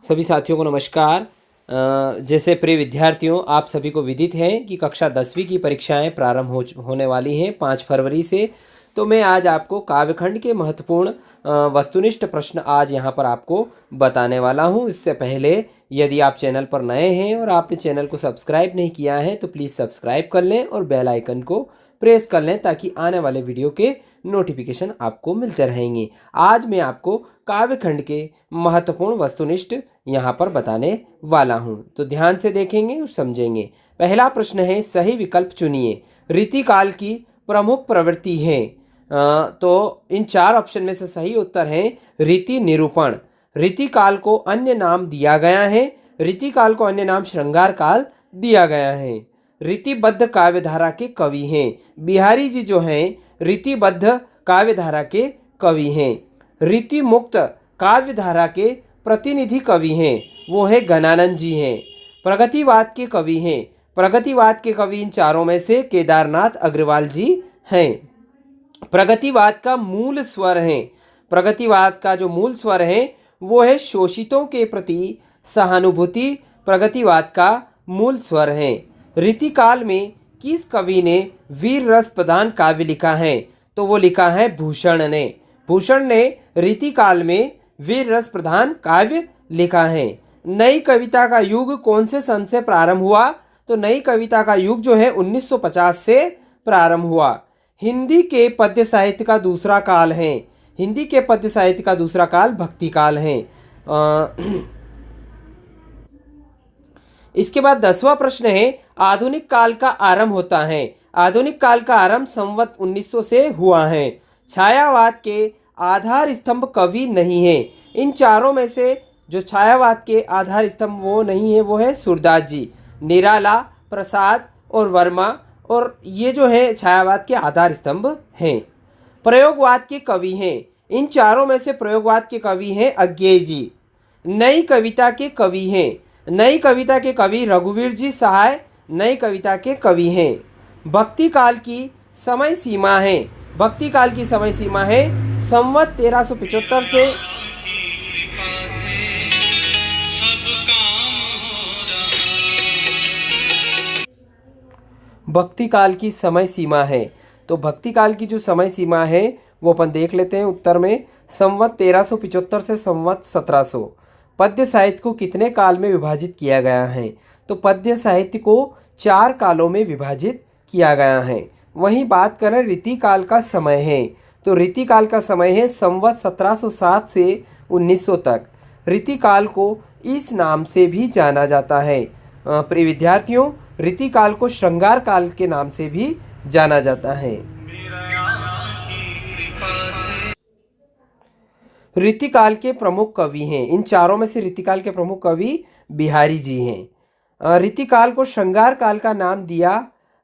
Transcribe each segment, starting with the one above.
सभी साथियों को नमस्कार। जैसे प्रिय विद्यार्थियों, आप सभी को विदित है कि कक्षा 10वीं की परीक्षाएं प्रारंभ होने वाली हैं 5 फरवरी से। तो मैं आज आपको काव्यखंड के महत्वपूर्ण वस्तुनिष्ठ प्रश्न आज यहां पर आपको बताने वाला हूं। इससे पहले यदि आप चैनल पर नए हैं और आपने चैनल को सब्सक्राइब नहीं किया है तो प्लीज़ सब्सक्राइब कर लें और बेल आइकन को प्रेस कर लें ताकि आने वाले वीडियो के नोटिफिकेशन आपको मिलते रहेंगे। आज मैं आपको काव्यखंड के महत्वपूर्ण वस्तुनिष्ठ यहाँ पर बताने वाला हूँ, तो ध्यान से देखेंगे और समझेंगे। पहला प्रश्न है, सही विकल्प चुनिए। रीतिकाल की प्रमुख प्रवृत्ति है। तो इन 4 ऑप्शन में से सही उत्तर है रीति निरूपण। रीतिकाल को अन्य नाम दिया गया है। रीतिकाल को अन्य नाम श्रृंगार काल दिया गया है। रीतिबद्ध काव्यधारा के कवि हैं। बिहारी जी जो हैं रीतिबद्ध काव्यधारा के कवि हैं। रीति मुक्त काव्यधारा के प्रतिनिधि कवि हैं, वो है गणानंद जी हैं। प्रगतिवाद के कवि हैं। प्रगतिवाद के कवि इन चारों में से केदारनाथ अग्रवाल जी हैं। प्रगतिवाद का मूल स्वर है। प्रगतिवाद का जो मूल स्वर है वो है शोषितों के प्रति सहानुभूति। प्रगतिवाद का मूल स्वर है। रीतिकाल में किस कवि ने वीर रस प्रधान काव्य लिखा है? तो वो लिखा है भूषण ने। भूषण ने रीतिकाल में वीर रस प्रधान काव्य लिखा है। नई कविता का युग कौन से सन से प्रारंभ हुआ? तो नई कविता का युग जो है 1950 से प्रारंभ हुआ। हिंदी के पद्य साहित्य का दूसरा काल है। हिंदी के पद्य साहित्य का दूसरा काल भक्ति काल है। इसके बाद 10वां प्रश्न है, आधुनिक काल का आरंभ होता है। आधुनिक काल का आरंभ संवत 1900 से हुआ है। छायावाद के आधार स्तंभ कवि नहीं है। इन चारों में से जो छायावाद के आधार स्तंभ वो नहीं है वो है सूरदास जी, निराला, प्रसाद और वर्मा, और ये जो है छायावाद के आधार स्तंभ हैं। प्रयोगवाद के कवि हैं। इन चारों में से प्रयोगवाद के कवि हैं अज्ञेय जी। नई कविता के कवि हैं। नई कविता के कवि रघुवीर जी सहाय नई कविता के कवि हैं। भक्ति काल की समय सीमा है। भक्ति काल की समय सीमा है संवत 1375 से भक्ति काल की समय सीमा है। तो भक्ति काल की जो समय सीमा है वो अपन देख लेते हैं उत्तर में। संवत 1375 से संवत 1700। पद्य साहित्य को कितने काल में विभाजित किया गया है? तो पद्य साहित्य को 4 कालों में विभाजित किया गया है। वहीं बात करें रीतिकाल का समय है, तो रीतिकाल का समय है संवत 1707 से 1900 तक। रीतिकाल को इस नाम से भी जाना जाता है। प्रिय विद्यार्थियों, रीतिकाल को श्रृंगार काल के नाम से भी जाना जाता है। रीतिकाल के प्रमुख कवि हैं। इन चारों में से रीतिकाल के प्रमुख कवि बिहारी जी हैं। रीतिकाल को श्रृंगार काल का नाम दिया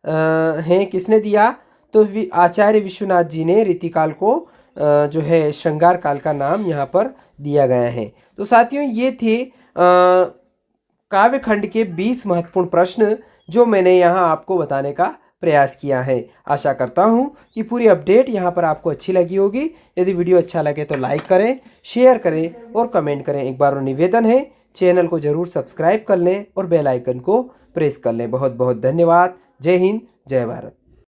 है, किसने दिया? तो आचार्य विश्वनाथ जी ने रीतिकाल को जो है श्रृंगार काल का नाम यहाँ पर दिया गया है। तो साथियों, ये थे काव्यखंड के 20 महत्वपूर्ण प्रश्न जो मैंने यहाँ आपको बताने का प्रयास किया है। आशा करता हूँ कि पूरी अपडेट यहाँ पर आपको अच्छी लगी होगी। यदि वीडियो अच्छा लगे तो लाइक करें, शेयर करें और कमेंट करें। एक बार और निवेदन है, चैनल को जरूर सब्सक्राइब कर लें और बेल आइकन को प्रेस कर लें। बहुत बहुत धन्यवाद। जय हिंद, जय भारत।